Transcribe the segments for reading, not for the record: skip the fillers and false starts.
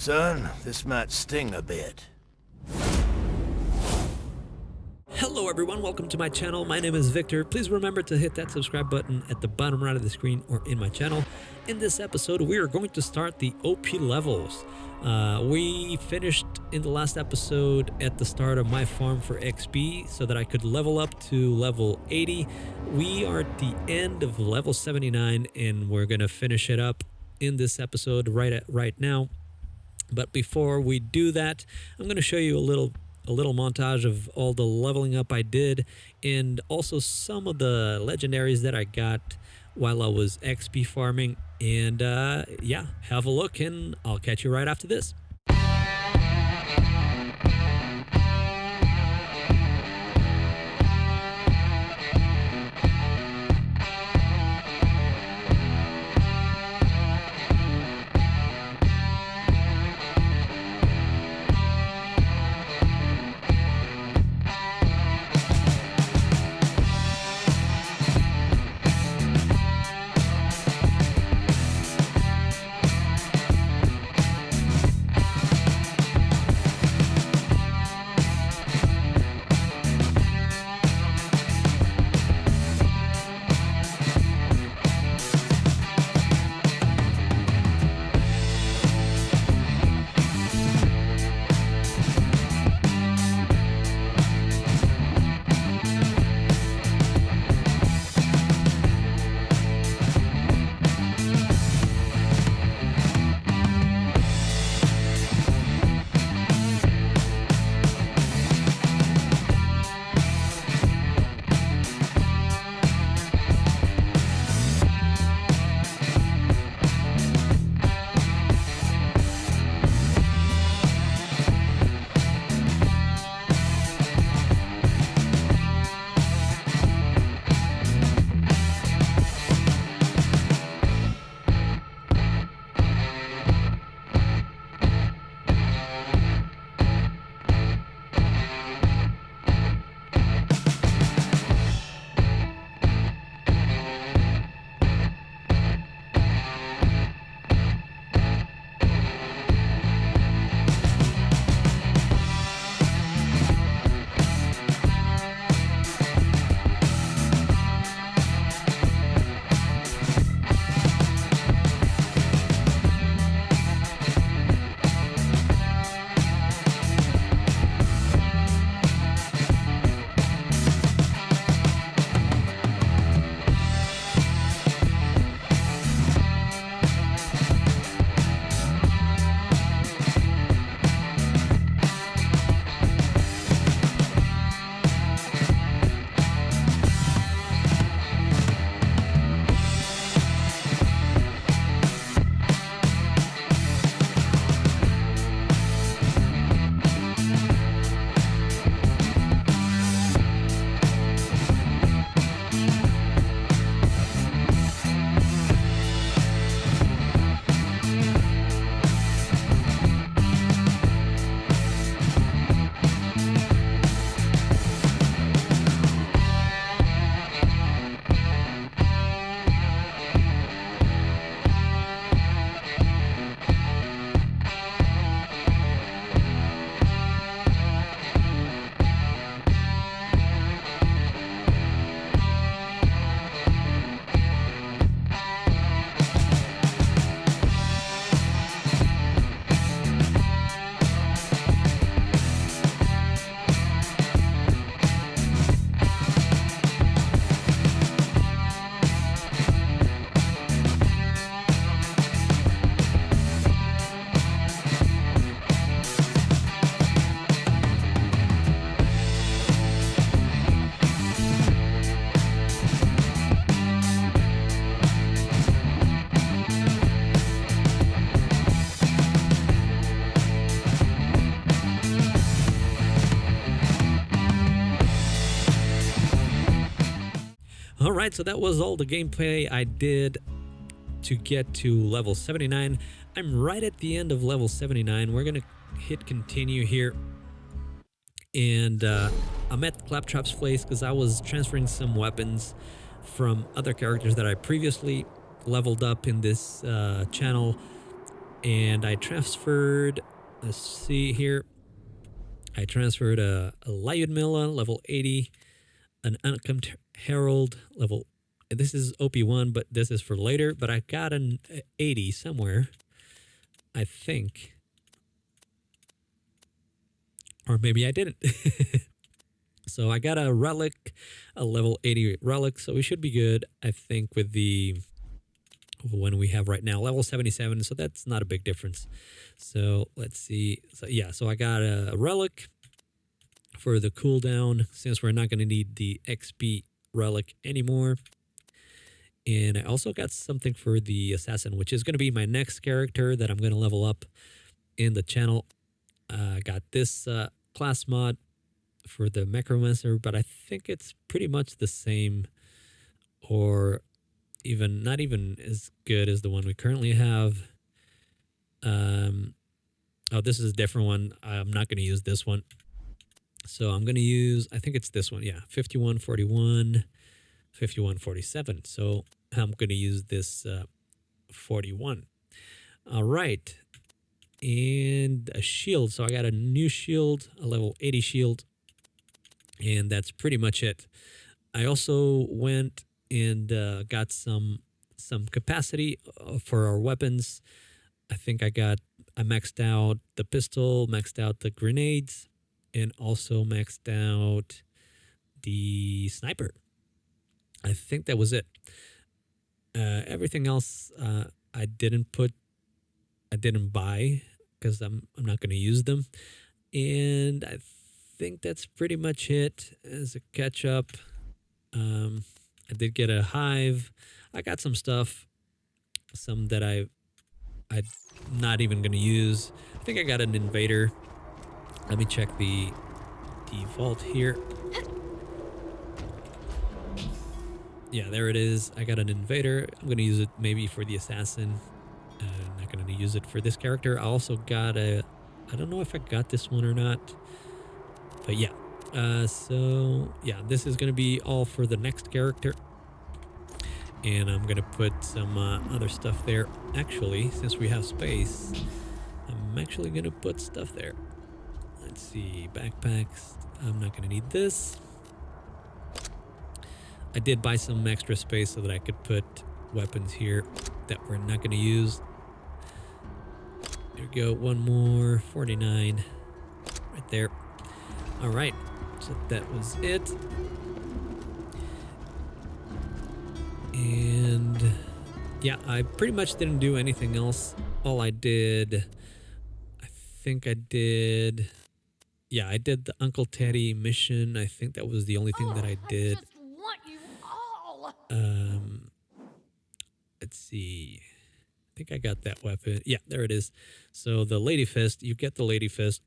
Son, this might sting a bit. Hello everyone, welcome to my channel. My name is Victor. Please remember to hit that subscribe button at the bottom right of the screen or in my channel. In this episode, we are going to start the OP levels. We finished in the last episode at the start of my farm for XP so that I could level up to level 80. We are at the end of level 79 and we're going to finish it up in this episode right now. But before we do that, I'm going to show you a little montage of all the leveling up I did and also some of the legendaries that I got while I was XP farming. And yeah, have a look and I'll catch you right after this. Alright, so that was all the gameplay I did to get to level 79. I'm right at the end of level 79. We're going to hit continue here. And I'm at Claptrap's place because I was transferring some weapons from other characters that I previously leveled up in this channel And I transferred, let's see here, I transferred a Lyudmilla, level 80, an Uncompt Herald, level, this is OP1, but this is for later, but I got an 80 somewhere, I think. Or maybe I didn't. So I got a relic, a level 80 relic, so we should be good, I think, with the one we have right now, level 77, so that's not a big difference. So let's see. So yeah, so I got a relic for the cooldown, since we're not going to need the XP relic anymore. And I also got something for the assassin, which is going to be my next character that I'm going to level up in the channel. I got this class mod for the Mechromancer, but I think it's pretty much the same, or even not even as good as the one we currently have. Oh, this is a different one. I'm not going to use this one. So I'm going to use, I think it's this one. Yeah, 5141, 5147. So I'm going to use this 41. All right. And a shield. So I got a new shield, a level 80 shield. And that's pretty much it. I also went and got some capacity for our weapons. I think I maxed out the pistol, maxed out the grenades, and also maxed out the sniper. I think that was it. Everything else I didn't buy because I'm not going to use them. And I think that's pretty much it as a catch up. I did get a hive. I got some stuff, some that I'm not even going to use. I think I got an invader. Let me check the default here. Yeah, there it is. I got an invader. I'm going to use it maybe for the assassin. I'm not going to use it for this character. I also got I don't know if I got this one or not. But yeah. So yeah, this is going to be all for the next character. And I'm going to put some other stuff there. Actually, since we have space, I'm actually going to put stuff there. Let's see, backpacks. I'm not going to need this. I did buy some extra space so that I could put weapons here that we're not going to use. There we go, one more, 49, right there. All right, so that was it. And yeah, I pretty much didn't do anything else. All I did, I think I did, yeah, I did the Uncle Teddy mission. I think that was the only thing that I did. I just want you all. Let's see. I think I got that weapon. Yeah, there it is. So the Lady Fist, you get the Lady Fist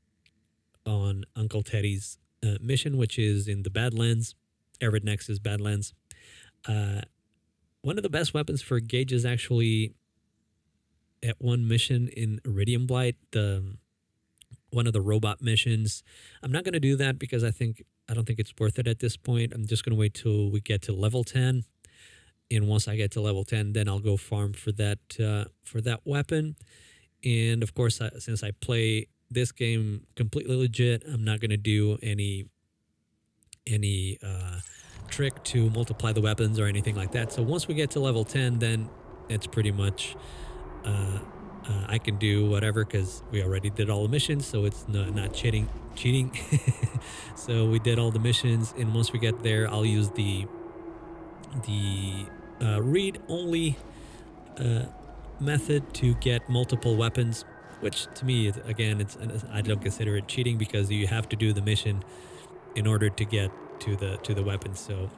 on Uncle Teddy's mission, which is in the Badlands, Arid Nexus Badlands. One of the best weapons for Gaige is actually at one mission in Iridium Blight, one of the robot missions. I'm not going to do that because I don't think it's worth it at this point. I'm just going to wait till we get to level 10. And once I get to level 10, then I'll go farm for that weapon. And of course, since I play this game completely legit, I'm not going to do any trick to multiply the weapons or anything like that. So once we get to level 10, then it's pretty much I can do whatever because we already did all the missions, so it's not cheating. So we did all the missions, and once we get there, I'll use the read-only method to get multiple weapons, which to me, again, I don't consider it cheating because you have to do the mission in order to get to the weapons. So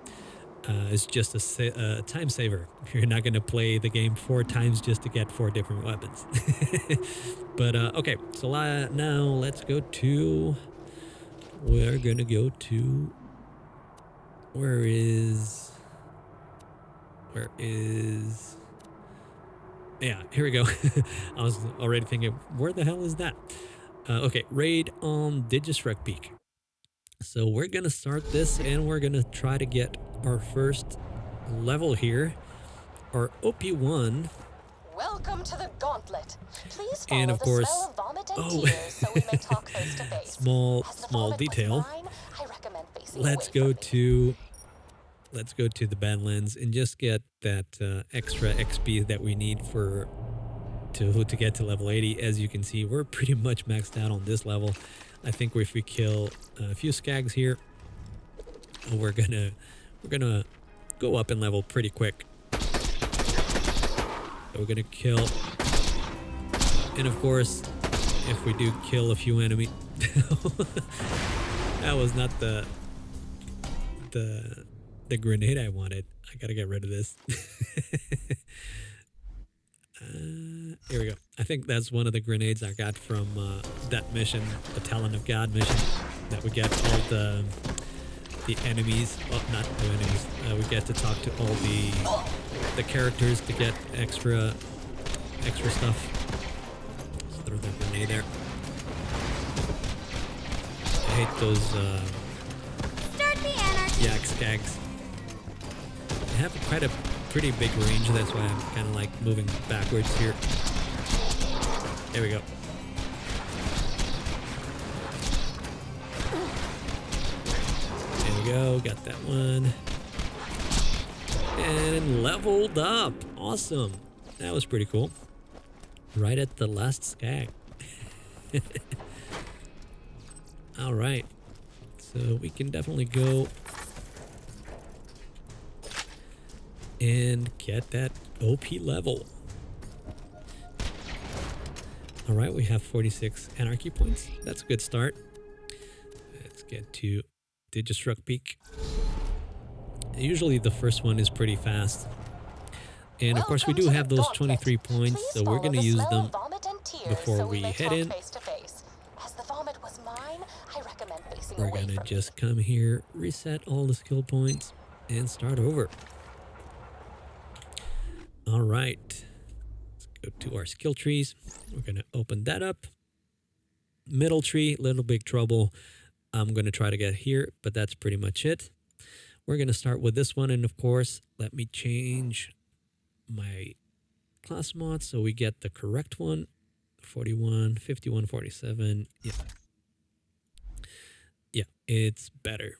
it's just a time saver. You're not going to play the game 4 times just to get 4 different weapons. But okay, so now let's go to. We're gonna go to. Where is? Yeah, here we go. I was already thinking, where the hell is that? Okay, raid on Digisrec Peak. So we're gonna start this, and we're gonna try to get our first level here, our OP1. Welcome to the gauntlet. Please follow And of the course, smell of vomit and oh, tears so we may talk face to face. small As the small vomit was detail. mine, I recommend facing Let's away go from me. to the Badlands and just get that extra XP that we need to get to level 80. As you can see, we're pretty much maxed out on this level. I think if we kill a few skags here, we're gonna go up in level pretty quick. So we're gonna kill, and of course, if we do kill a few enemies, that was not the grenade I wanted. I gotta get rid of this. Here we go. I think that's one of the grenades I got from that mission, the Talon of God mission, that we get all the enemies. Well, not the enemies. We get to talk to all the characters to get extra stuff. Just throw the grenade there. I hate those Start the anarchy. yak skags. They have quite a pretty big range. That's why I'm kind of like moving backwards here. There we go. There we go. Got that one. And leveled up. Awesome. That was pretty cool. Right at the last skag. All right. So we can definitely go and get that OP level. All right, we have 46 anarchy points. That's a good start. Let's get to Digistruck Peak. Usually the first one is pretty fast. And of course we do have those 23 points, so we're going to use them before we head in. As the vomit was mine, I recommend facing We're away going to from just come here, reset all the skill points, and start over. All right. Let's go to our skill trees. We're going to open that up. Middle tree, little big trouble. I'm going to try to get here, but that's pretty much it. We're going to start with this one. And of course, let me change my class mod so we get the correct one. 41, 51, 47. Yeah. Yeah, it's better.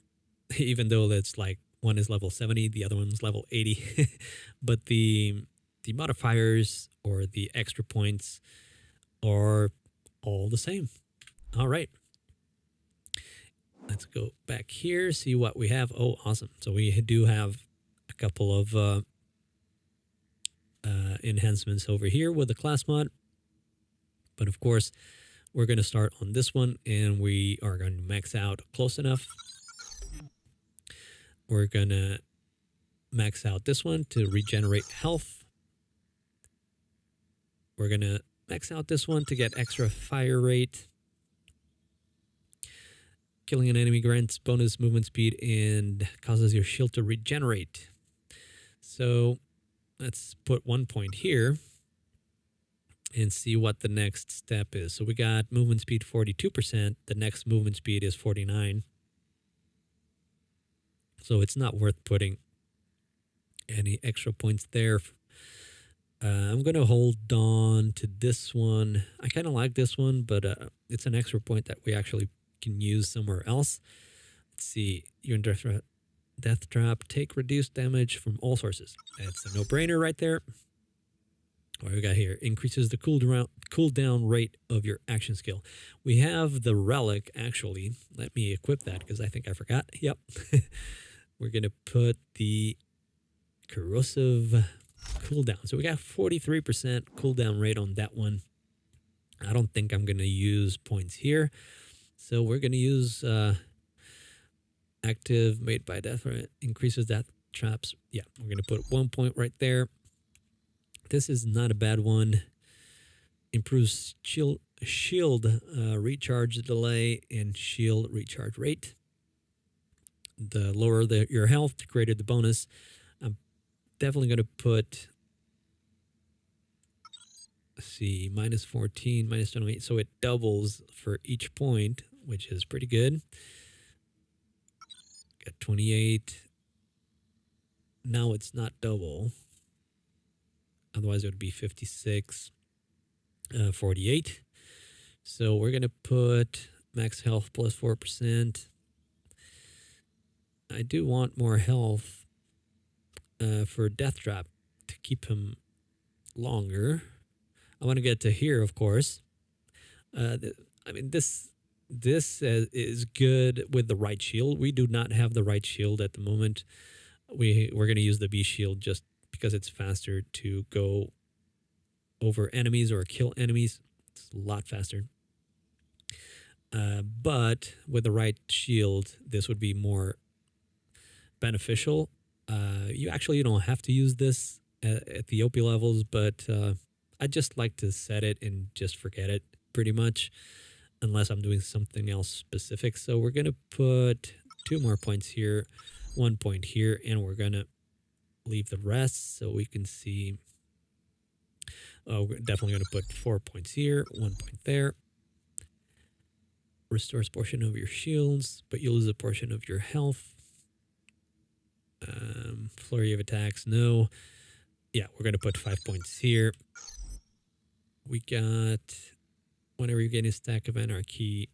Even though that's like one is level 70, the other one's level 80. But the modifiers or the extra points are all the same. All right. Let's go back here, see what we have. Oh, awesome. So we do have a couple of enhancements over here with the class mod. But of course, we're going to start on this one, and we are going to max out close enough. We're going to max out this one to regenerate health. We're going to max out this one to get extra fire rate. Killing an enemy grants bonus movement speed and causes your shield to regenerate. So let's put 1 point here and see what the next step is. So we got movement speed 42%. The next movement speed is 49. So it's not worth putting any extra points there. I'm going to hold on to this one. I kind of like this one, but it's an extra point that we actually can use somewhere else. Let's see. You're in death trap. Take reduced damage from all sources. That's a no-brainer right there. What we got here? Increases the cooldown rate of your action skill. We have the relic, actually. Let me equip that because I think I forgot. Yep. We're going to put the corrosive cooldown. So we got 43% cooldown rate on that one. I don't think I'm going to use points here. So we're going to use active made by death. Increases death traps. Yeah, we're going to put 1 point right there. This is not a bad one. Improves shield recharge delay and shield recharge rate. The lower your health, the greater the bonus. I'm definitely going to put, let's see, minus 14, minus 28. So it doubles for each point, which is pretty good. Got 28. Now it's not double. Otherwise, it would be 56, 48. So we're going to put max health plus 4%. I do want more health for Death Trap to keep him longer. I want to get to here, of course. I mean, this is good with the right shield. We do not have the right shield at the moment. We're going to use the B shield just because it's faster to go over enemies or kill enemies. It's a lot faster. But with the right shield, this would be more beneficial. You don't have to use this at the OP levels, but I just like to set it and just forget it pretty much, unless I'm doing something else specific. So we're going to put 2 more points here, 1 point here, and we're going to leave the rest so we can see. Oh, we're definitely going to put 4 points here, 1 point there. Restores portion of your shields, but you lose a portion of your health. Flurry of attacks, no. Yeah, we're going to put 5 points here. We got, whenever you gain a stack of anarchy,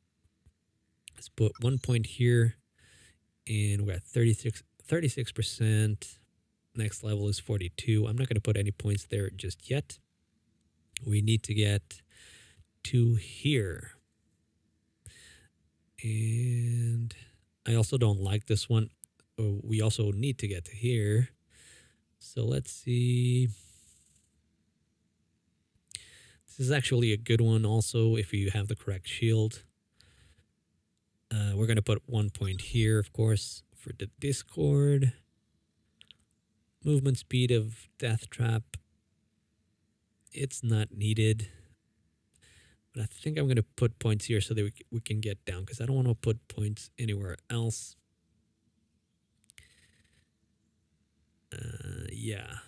let's put 1 point here. And we got 36%. Next level is 42. I'm not going to put any points there just yet. We need to get to here. And I also don't like this one. We also need to get to here. So let's see. This is actually a good one also if you have the correct shield. We're going to put 1 point here, of course, for the Discord. Movement speed of Death Trap. It's not needed. But I think I'm going to put points here so that we can get down, because I don't want to put points anywhere else. Yeah, I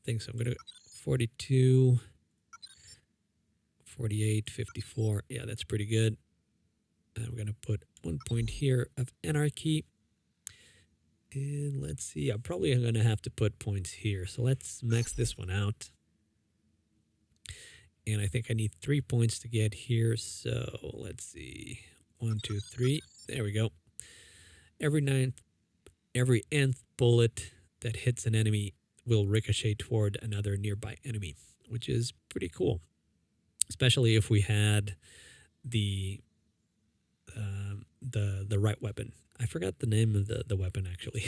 think so. I'm going to 42, 48, 54. Yeah, that's pretty good. And we're going to put 1 point here of anarchy. And let's see, I'm probably going to have to put points here. So let's max this one out. And I think I need 3 points to get here. So let's see. 1, 2, 3. There we go. Every nth bullet that hits an enemy will ricochet toward another nearby enemy, which is pretty cool. Especially if we had the right weapon. I forgot the name of the weapon actually.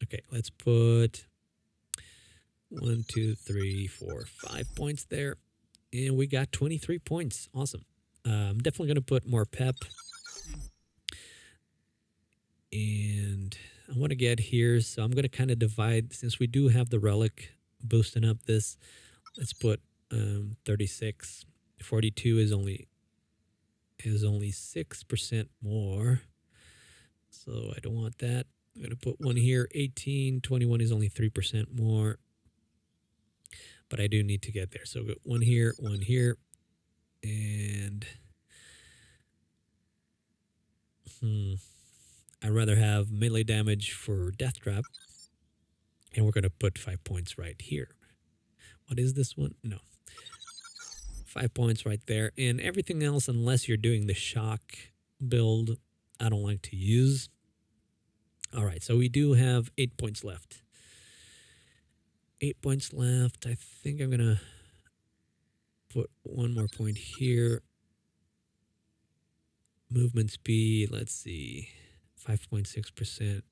Okay, let's put 1, 2, 3, 4, 5 points there. And we got 23 points. Awesome. I'm definitely going to put more pep. And I want to get here. So I'm going to kind of divide, since we do have the relic boosting up this. Let's put 36. 42 is only 6% more. So I don't want that. I'm going to put 1 here. 18, 21 is only 3% more. But I do need to get there. So 1 here, 1 here. And I'd rather have melee damage for Death Trap. And we're going to put 5 points right here. What is this one? No. 5 points right there. And everything else, unless you're doing the shock build, I don't like to use. All right, so we do have 8 points left. 8 points left. I think I'm going to put 1 more point here. Movement speed, let's see. 5.6%.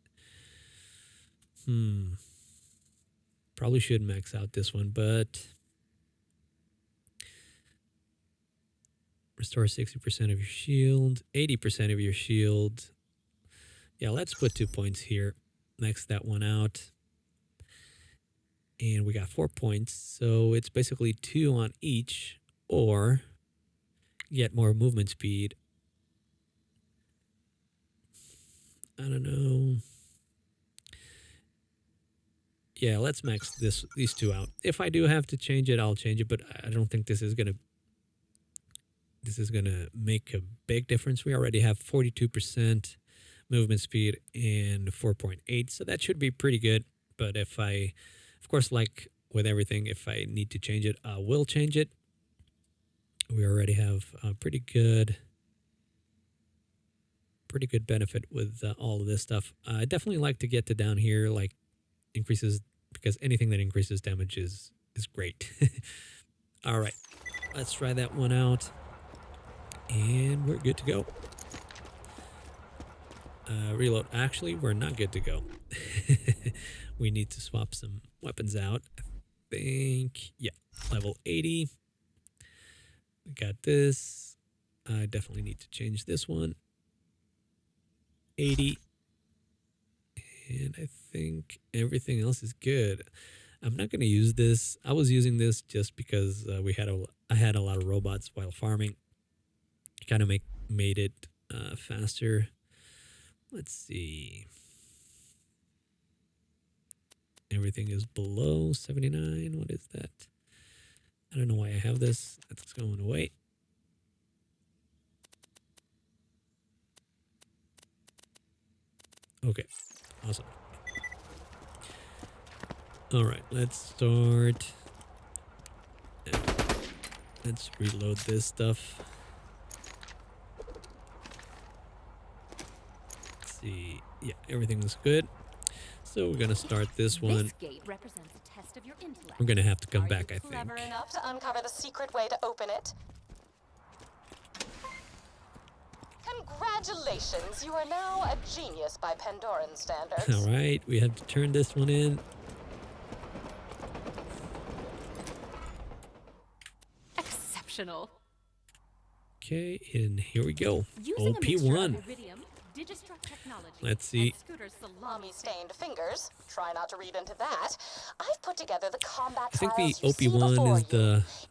Probably should max out this one, but restore 60% of your shield, 80% of your shield. Yeah, let's put 2 points here. Max that one out. And we got 4 points. So it's basically 2 on each, or get more movement speed. I don't know. Yeah, let's max these 2 out. If I do have to change it, I'll change it, but I don't think this is gonna make a big difference. We already have 42% movement speed and 4.8, so that should be pretty good. But if I Of course, like with everything, if I need to change it, I will change it. We already have a pretty good benefit with all of this stuff. I definitely like to get to down here, like increases, because anything that increases damage is great. All right, let's try that one out, and we're good to go. Reload. Actually, we're not good to go. We need to swap some weapons out. I think, yeah, level 80. We got this. I definitely need to change this one. 80. And I think everything else is good. I'm not going to use this. I was using this just because I had a lot of robots while farming. Kind of made it faster. Let's see. Everything is below 79. What is that? I don't know why I have this. That's going away. Okay, awesome. All right, let's start. Let's reload this stuff. Let's see. Yeah, everything's good. So we're gonna start this one. This gate represents a test of your intellect. We're gonna have to come Are back, you I think. clever enough to uncover the secret way to open it? Congratulations, you are now a genius by Pandoran standards. All right, we have to turn this one in. Exceptional. Okay, and here we go. Using a mixture of OP1. iridium, Digistruct technology, Let's see. and Scooter's salami Stained fingers. Try not to read into that. I've put together the combat I think the trials you see OP1 before is the.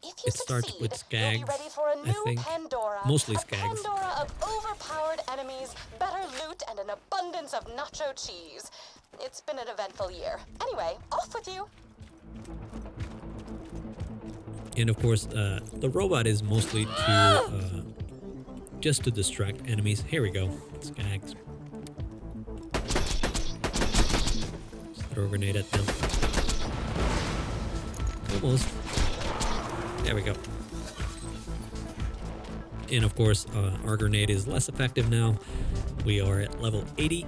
you. If you It starts succeed, with you'll skags. be ready for a I new think Pandora. mostly a skags. Pandora of overpowered enemies, better loot, and an abundance of nacho cheese. It's been an eventful year. Anyway, off with you. And of course, the robot is mostly to just to distract enemies. Here we go. Skags. Just throw a grenade at them. Almost. There we go. And of course, our grenade is less effective now. We are at level 80.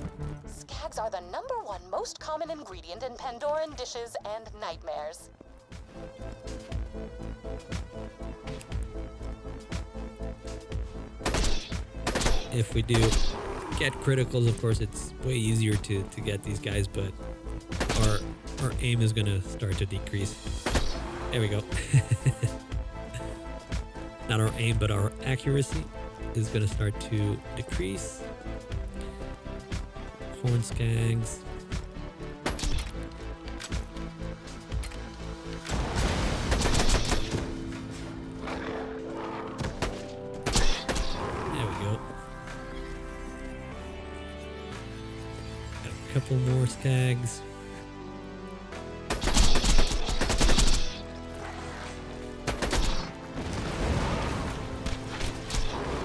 Skags are the #1 most common ingredient in Pandoran dishes and nightmares. If we do get criticals, of course, it's way easier to get these guys, but our aim is gonna start to decrease. There we go. Not our aim, but our accuracy is gonna start to decrease. Horn skags. There we go. Got a couple more skags.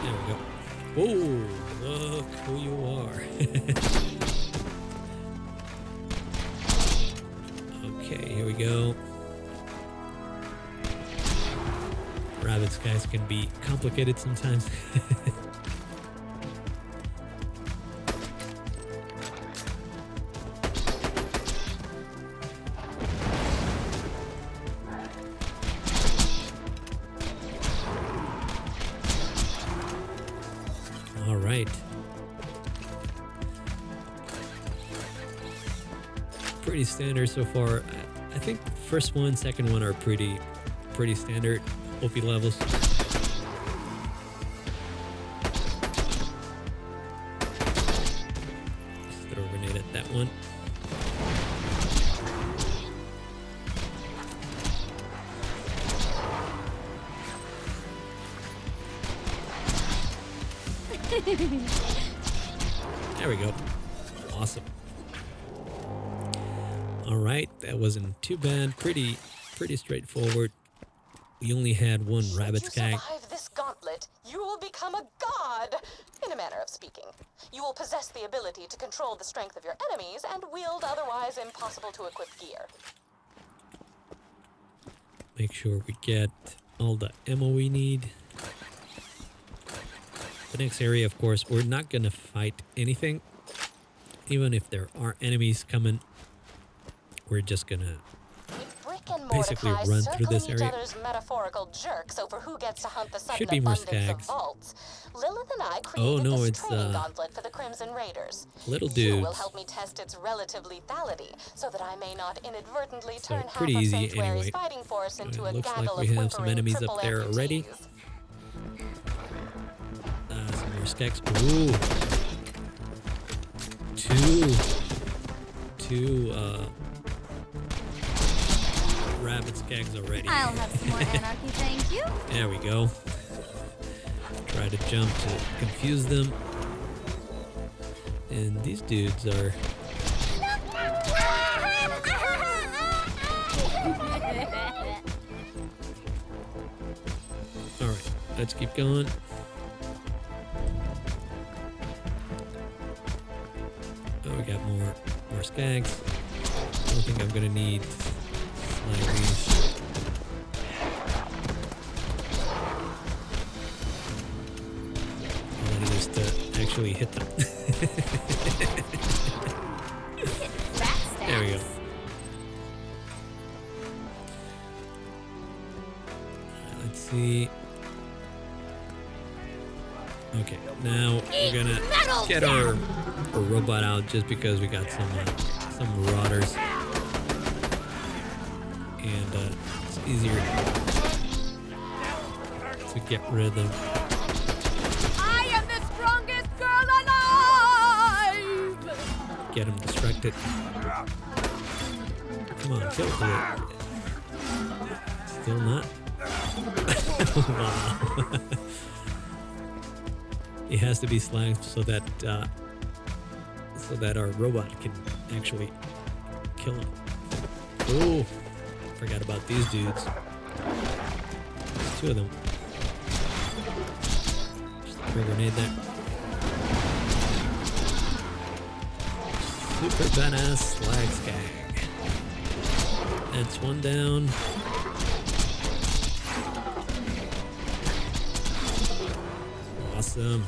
There we go. Whoa, look who you are. Okay, here we go. Rabbits, guys, can be complicated sometimes. All right. Pretty standard so far. I think first one, second one are pretty standard OP levels. Just throw a grenade at that one. There we go. Awesome. All right, that wasn't too bad. Pretty straightforward. We only had one rabbit Should skag. you survive this gauntlet, you will become a god, in a manner of speaking. You will possess the ability to control the strength of your enemies and wield otherwise impossible to equip gear. Make sure we get all the ammo we need. The next area, of course, we're not gonna fight anything. Even if there are enemies coming, we're just gonna Brick and basically Mordecai run through this circling each area. other's metaphorical jerks over who gets to hunt the sudden Should be more abundance of skags. vaults. Lilith and I Oh, created no, this it's, training gauntlet for the Crimson Raiders. little You will dudes. help me test its relative lethality, so that I may not inadvertently So turn half pretty of easy Sanctuary's anyway. fighting force into a Looks gaggle like we of have some whimpering enemies triple up there already. amputees. Some more skags. Ooh. Two rabbit skags already. I'll have some more anarchy, thank you. There we go. Try to jump to confuse them. And these dudes are... Alright, let's keep going. Oh, we got more skags. I don't think I'm gonna need like these. All I need is to actually hit them. There we go. Let's see. Okay, now we're gonna get our robot out just because we got some marauders, and it's easier to get rid of them. I am the strongest girl alive! Get them distracted. Come on, kill it. Still not. Wow. It has to be slagged so that our robot can actually kill him. Oh, forgot about these dudes. There's two of them. Just throw a grenade there. Super badass slag skag. That's one down. Awesome.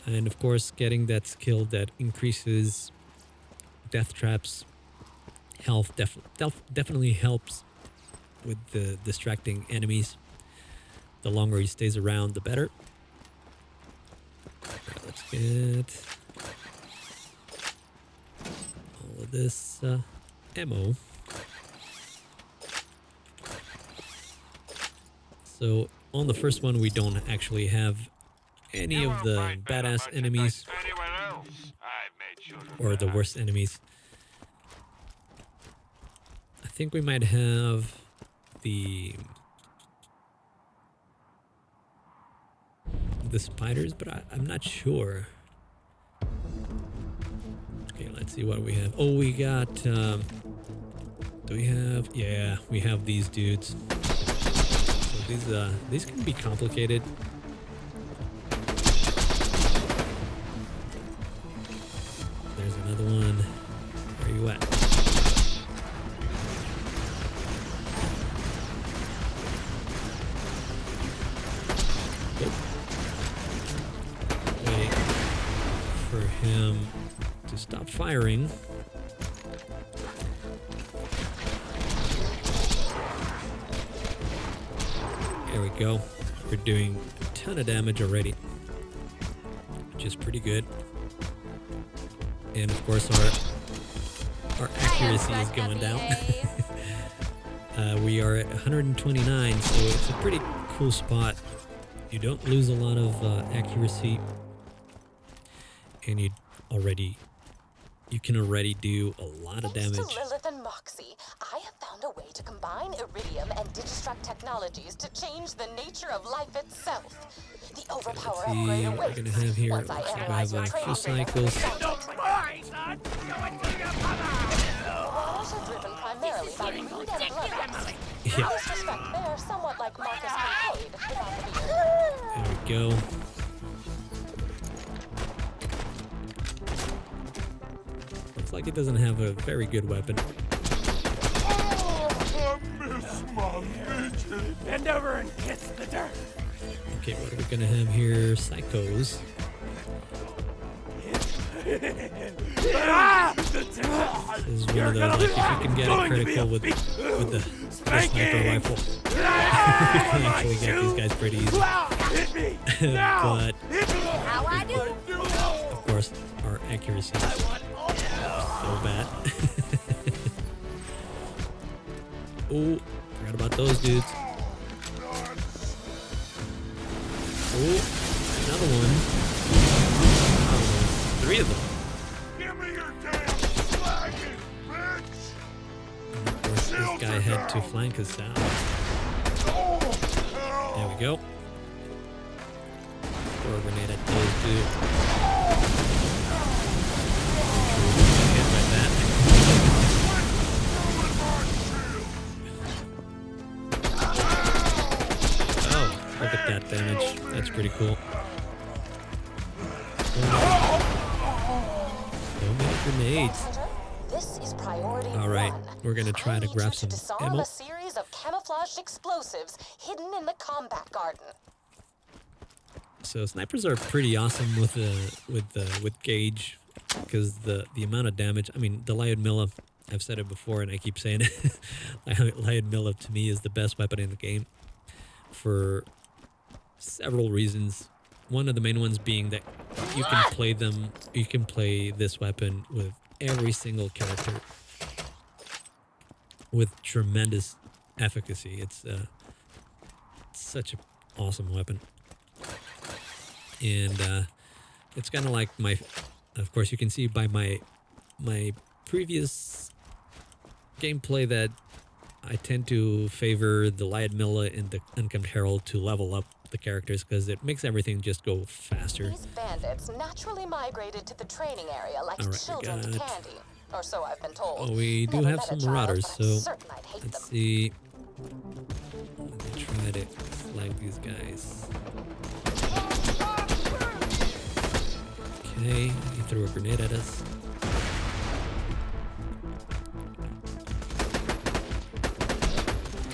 And of course, getting that skill that increases death traps health definitely helps with the distracting enemies. The longer he stays around, the better. Right, let's get all of this ammo. So on the first one, we don't actually have any of the badass enemies or the worst enemies. I think we might have the spiders, but I'm not sure. Okay, let's see what we have. Oh, we got do we have? Yeah, we have these dudes. So these can be complicated. There's another one. Where are you at? Wait for him to stop firing. There we go. We're doing a ton of damage already, which is pretty good. And of course our accuracy is going down. We are at 129, so it's a pretty cool spot. You don't lose a lot of accuracy, and you can already do a lot of damage. Thanks to Lilith and Moxie, I have found a way to combine Iridium and Digistruct technologies to change the nature of life itself. The overpower Let's see upgrade what we're awaits. gonna have here. Once I Looks like we analyze have your a few training data. cycles. Walls are driven primarily by greed and bloodlust. In Yeah. this respect, they are somewhat like Marcus Kincaid without the beard. There we go. Looks like it doesn't have a very good weapon. cover and kiss the dirt. Okay, what are we gonna have here? Psychos. This is one of those, like, if you can get a critical with the sniper rifle, you can actually get these guys pretty easy. But, How I do? of course, our accuracy is so bad. Oh, forgot about those dudes. Oh, another one. Oh, 3 of them. Give me your damn flagging, bitch! And of course, this guy had to flank us down. There we go. Throw a grenade at those dudes. Hit by that. Oh, look at that damage. That's pretty cool. So many grenades. Hunter, this is priority All right, 1. we're gonna try I to need grab you some disarm ammo. a series of camouflaged explosives hidden in the combat garden. So snipers are pretty awesome with Gaige, because the amount of damage. I mean, the Lion Milla. I've said it before, and I keep saying it. Lion Milla to me is the best weapon in the game, for several reasons. One of the main ones being that you can play them. You can play this weapon with every single character with tremendous efficacy. It's such an awesome weapon. And it's kind of like my, of course you can see by my previous gameplay that I tend to favor the Lion Milla and the Unkempt Herald to level up the characters, because it makes everything just go faster. These bandits naturally migrated to the training area like All right, we children to got- candy. Or so I've been told. Oh, we do Never have met a some child, marauders, but I'm so certain I'd hate let's them. see. Let me try to flag these guys. Okay, he threw a grenade at us.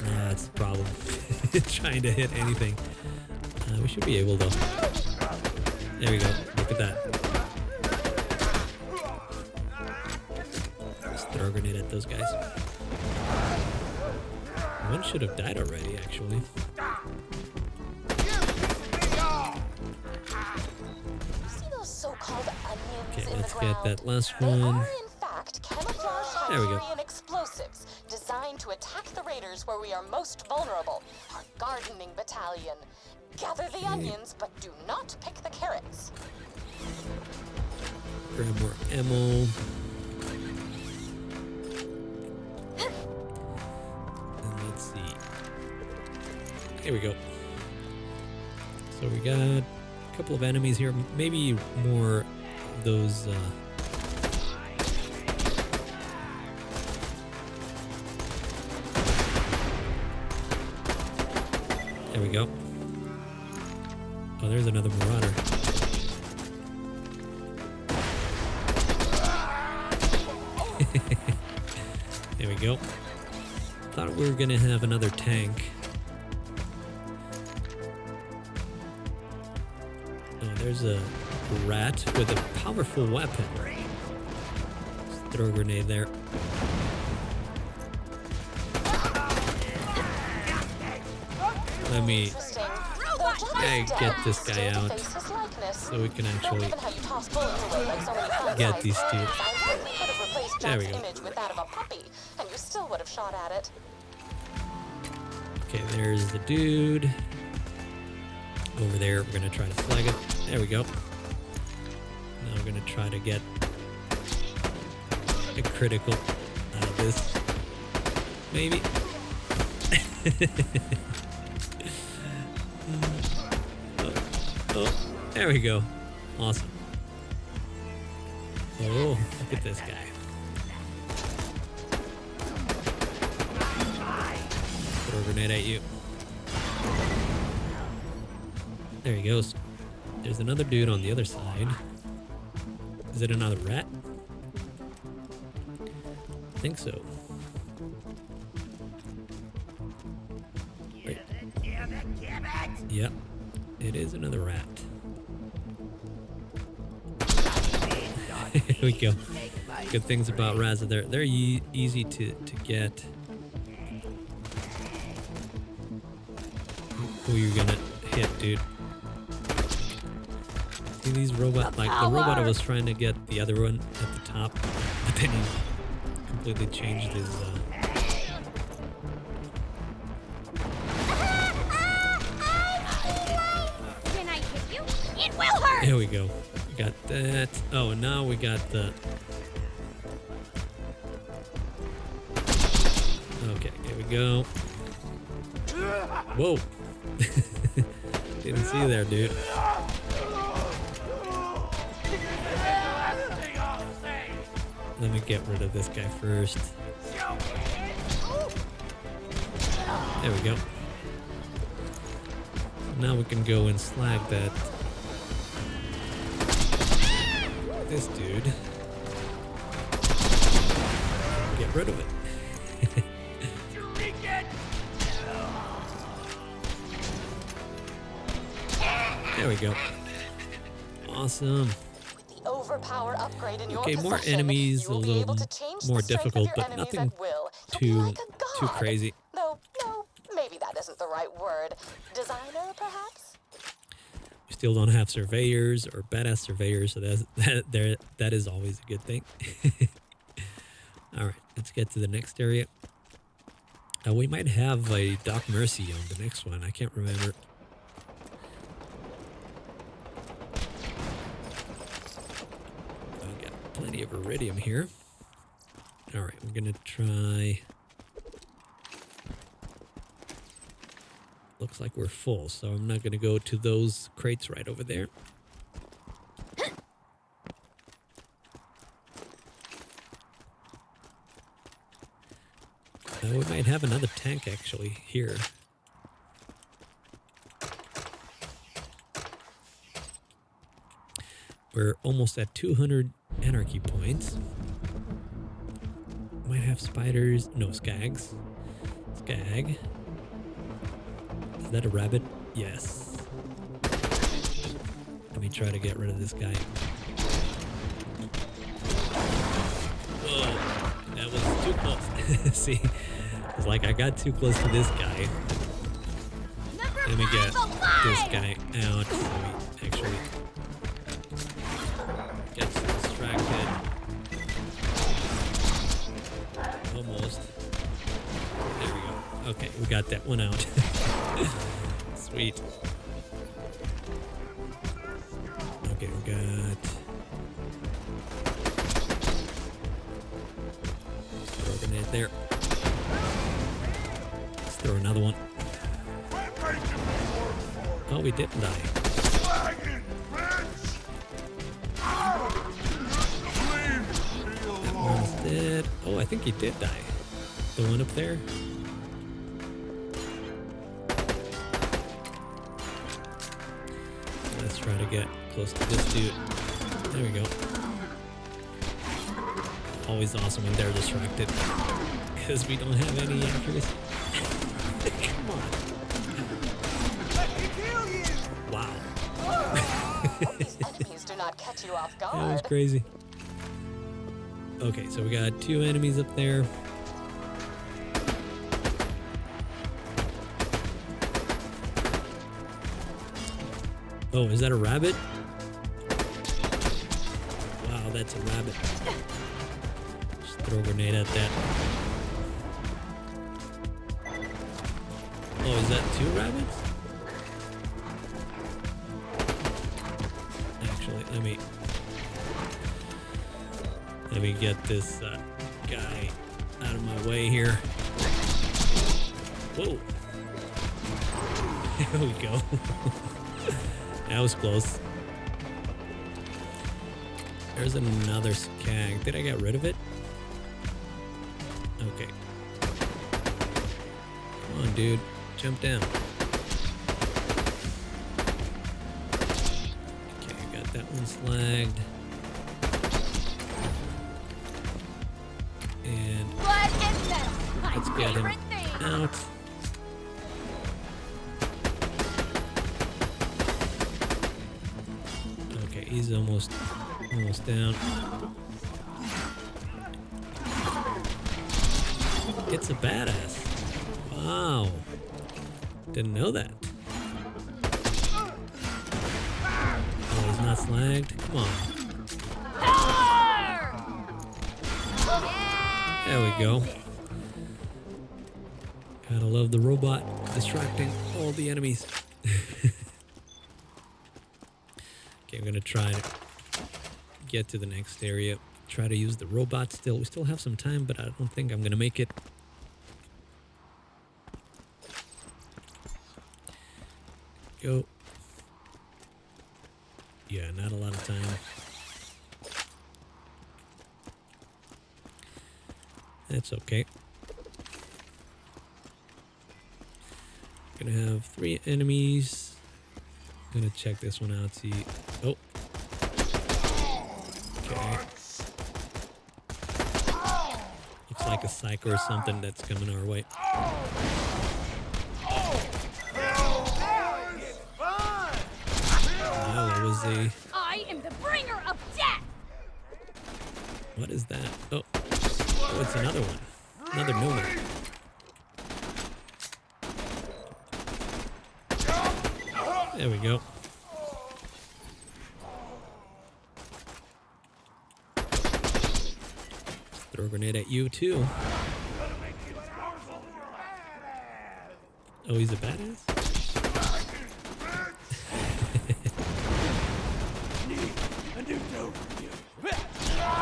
That's the problem. Trying to hit anything. We should be able though. There we go. Look at that. Just throw a grenade at those guys. One should have died already, actually. See those so-called onions Okay, in let's the get ground? that last They one. are in fact camouflaged There we go. Hungarian explosives designed to attack the raiders where we are most vulnerable. Our gardening battalion. Gather the onions, but do not pick the carrots. Grab more ammo. And let's see. Here we go. So we got a couple of enemies here. Maybe more of those. There we go. Oh, there's another marauder. There we go. Thought we were gonna have another tank. Oh, there's a rat with a powerful weapon. Just throw a grenade there. Let me Interesting. get this guy out so we can actually get these two. There we go. Image with that of a puppy, and you still would have shot at it. Okay, there's the dude. Over there, we're gonna try to flag it. There we go. Now we're gonna try to get a critical out of this. Maybe. Oh, there we go. Awesome. Oh, look at this guy. Throw a grenade at you. There he goes. There's another dude on the other side. Is it another rat? I think so. Wait. Yep, it is another rat. Here we go. Good things about rats are they're easy to get. Who you gonna hit, dude? See these robot, like the robot I was trying to get the other one at the top, but then he completely changed his. Can I hit you? It will hurt! Here we go. We got that. Oh, now we got the. Okay, here we go. Whoa. Didn't see you there, dude. Let me get rid of this guy first. There we go. Now we can go and slag that. This dude. Get rid of it. There we go. Awesome. The overpower upgrade in your Okay, more possession, enemies, you a will be little able to change more the strength of difficult, your but enemies nothing at will. You'll be like a too god. crazy. No, maybe that isn't the right word. Designer, perhaps? We still don't have surveyors or badass surveyors, so that is always a good thing. All right, let's get to the next area. We might have a Doc Mercy on the next one. I can't remember. We got plenty of iridium here. All right, we're gonna try. Looks like we're full, so I'm not gonna go to those crates right over there. We might have another tank actually here. We're almost at 200 anarchy points. Might have spiders. No, skags. Skag. Is that a rabbit? Yes. Let me try to get rid of this guy. Whoa, that was too close. See, it's like I got too close to this guy. Let me get this guy out. So we actually gets distracted. Almost. There we go. Okay, we got that one out. Sweet. Okay, we got. Throw a grenade there. Let's throw another one. Oh, we didn't die. That one's dead. Oh, I think he did die. The one up there. Let's try to get close to this dude. There we go. Always awesome when they're distracted. Because we don't have any accuracy. Come on. Wow. These enemies do not catch you off guard. That was crazy. Okay, so we got 2 enemies up there. Oh, is that a rabbit? Wow, that's a rabbit. Just throw a grenade at that. Oh, is that 2 rabbits? Actually, let me get this guy out of my way here. Whoa. There we go. That was close. There's another skag. Did I get rid of it? Okay. Come on, dude. Jump down. Okay, got that one slagged. And Blood and metal. My let's get him favorite thing. out. He's almost down. It's a badass. Wow. Didn't know that. Oh, he's not slagged? Come on. There we go. Gotta love the robot distracting all the enemies. Okay, I'm gonna try to get to the next area. Try to use the robot still. We still have some time, but I don't think I'm gonna make it. Go. Yeah, not a lot of time. That's okay. Gonna have 3 enemies. Gonna check this one out, see. Oh. Okay. Looks like a psycho or something that's coming our way. Oh, that was a... I am the bringer of death! What is that? Oh. Oh, it's another one. Another new one. There we go. Throw a grenade at you too. Oh, he's a badass?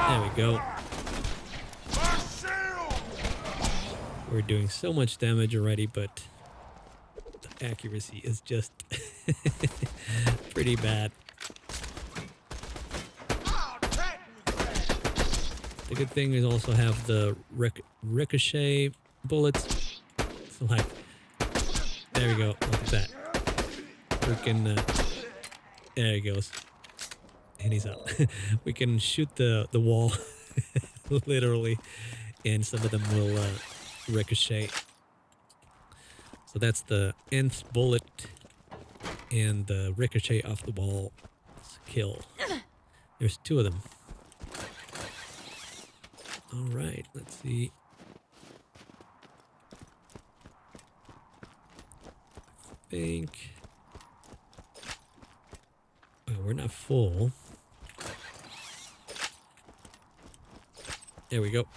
There we go. We're doing so much damage already, but the accuracy is just pretty bad. The good thing is also have the ricochet bullets. So like, there we go. Look at that. We can, there he goes. And he's out. We can shoot the wall, literally, and some of them will ricochet. So that's the nth bullet and the ricochet off the wall kill. There's 2 of them. All right, let's see. I think... Oh, we're not full. There we go.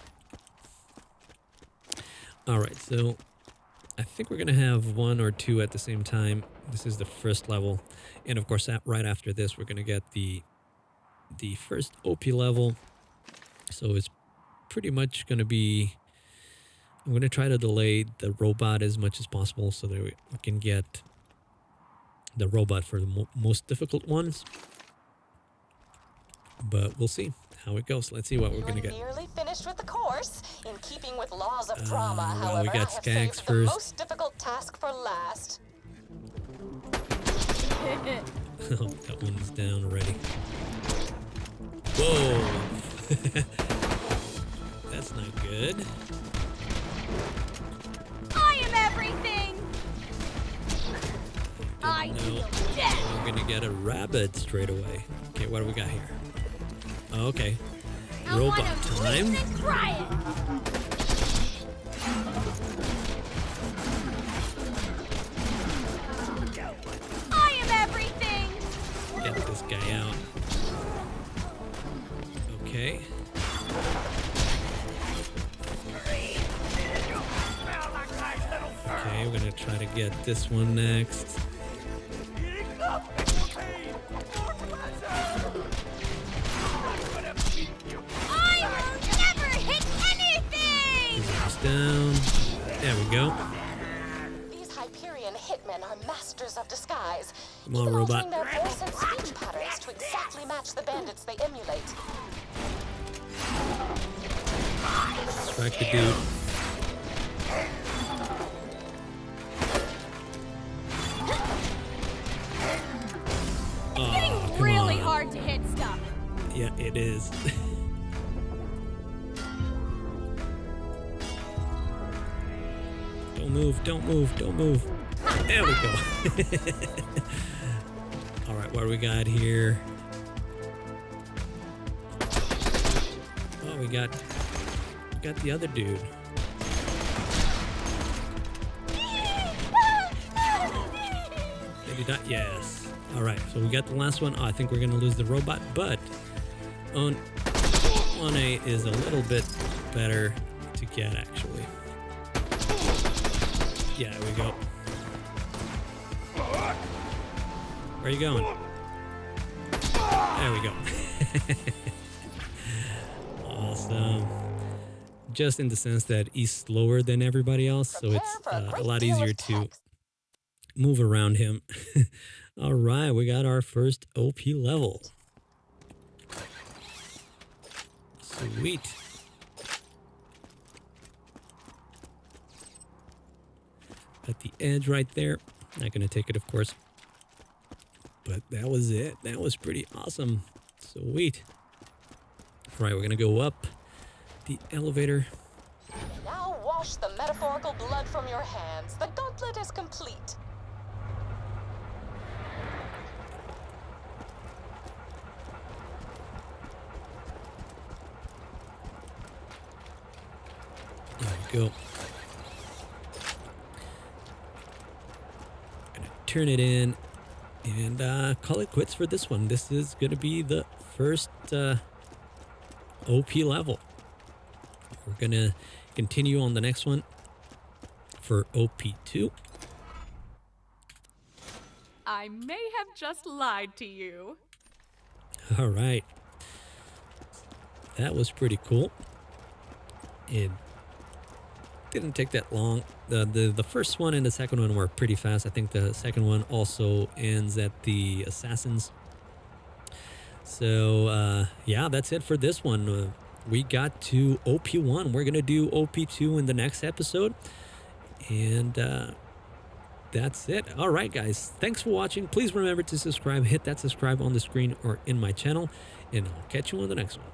All right, so I think we're going to have 1 or 2 at the same time. This is the first level. And of course, right after this, we're going to get the first OP level. So it's pretty much going to be... I'm going to try to delay the robot as much as possible so that we can get the robot for the most difficult ones. But we'll see how it goes. Let's see what we're going to get. Nearly finished with the course. In keeping with laws of drama, well, however, we got I have Skags saved first. the most difficult task for last. Oh, that one's down already. Whoa! That's not good. I am everything! I No, deal death! we're gonna get a rabbit straight away. Okay, what do we got here? Oh, okay. I Robot wanna time. live and try it! I am everything! Get this guy out. Okay. Okay, we're gonna try to get this one next. I will never hit anything! He's down. There we go. These Hyperion hitmen are masters of disguise. Come on, even robot. altering their voice and speech patterns to exactly match the bandits they emulate. Strike the dude. Oh, come Really on. hard to hit stuff. Yeah, it is. Don't move, don't move, don't move. There we go. All right, what do we got here? Oh, we got the other dude. Did he not? Yes. All right, so we got the last one. Oh, I think we're gonna lose the robot, but on 1A is a little bit better to get actually. Yeah, there we go. Where are you going? There we go. Awesome. Just in the sense that he's slower than everybody else, so it's a lot easier to move around him. All right, we got our first OP level. Sweet. At the edge right there. Not gonna take it, of course. But that was it. That was pretty awesome. Sweet. All right, we're gonna go up the elevator. Now wash the metaphorical blood from your hands. The gauntlet is complete. There we go. Gonna turn it in and call it quits for this one. This is gonna be the first OP level. We're gonna continue on the next one for OP2. I may have just lied to you. All right. That was pretty cool. It didn't take that long. The first one and the second one were pretty fast. I think the second one also ends at the assassins. So yeah, that's it for this one. We got to OP1. We're gonna do OP2 in the next episode, and that's it. All right, guys, thanks for watching. Please remember to subscribe. Hit that subscribe on the screen or in my channel, and I'll catch you on the next one.